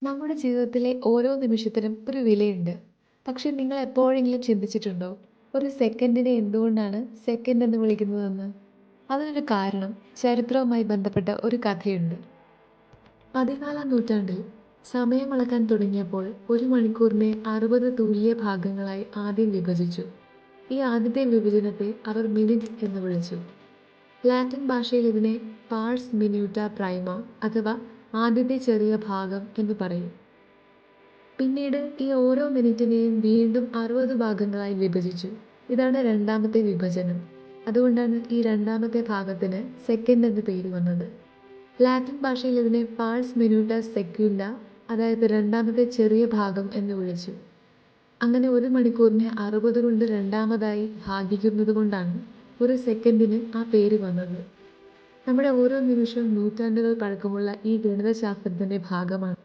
നമ്മുടെ ജീവിതത്തിലെ ഓരോ നിമിഷത്തിനും ഒരു വിലയുണ്ട്. പക്ഷെ നിങ്ങൾ എപ്പോഴെങ്കിലും ചിന്തിച്ചിട്ടുണ്ടോ? ഒരു സെക്കൻഡിനെ എന്തുകൊണ്ടാണ് സെക്കൻഡ് എന്ന് വിളിക്കുന്നതെന്ന്? അതിനൊരു കാരണം ചരിത്രവുമായി ബന്ധപ്പെട്ട ഒരു കഥയുണ്ട്. 14-ാം നൂറ്റാണ്ടിൽ സമയം അളക്കാൻ തുടങ്ങിയപ്പോൾ ഒരു മണിക്കൂറിനെ 60 തുല്യ ഭാഗങ്ങളായി ആദ്യം വിഭജിച്ചു. ഈ ആദ്യത്തെ വിഭജനത്തെ അവർ മിനിറ്റ് എന്ന് വിളിച്ചു. ലാറ്റിൻ ഭാഷയിൽ ഇതിനെ പാഴ്സ് മിന്യൂട്ട പ്രൈമ അഥവാ ആദ്യത്തെ ചെറിയ ഭാഗം എന്ന് പറയും. പിന്നീട് ഈ ഓരോ മിനിറ്റിനെയും വീണ്ടും 60 ഭാഗങ്ങളായി വിഭജിച്ചു. ഇതാണ് രണ്ടാമത്തെ വിഭജനം. അതുകൊണ്ടാണ് ഈ രണ്ടാമത്തെ ഭാഗത്തിന് സെക്കൻഡ് എന്ന് പേര് വന്നത്. ലാറ്റിൻ ഭാഷയിൽ ഇതിനെ പാഴ്സ് മിന്യൂട്ട സെക്യുണ്ട, അതായത് രണ്ടാമത്തെ ചെറിയ ഭാഗം എന്ന് വിളിച്ചു. അങ്ങനെ ഒരു മണിക്കൂറിനെ 60 കൊണ്ട് രണ്ടാമതായി ഭാഗിക്കുന്നത് കൊണ്ടാണ് ഒരു സെക്കൻഡിന് ആ പേര് വന്നത്. നമ്മുടെ ഓരോ നിമിഷവും നൂറ്റാണ്ടുകൾ പഴക്കമുള്ള ഈ ഗണിതശാസ്ത്രത്തിൻ്റെ ഭാഗമാണ്.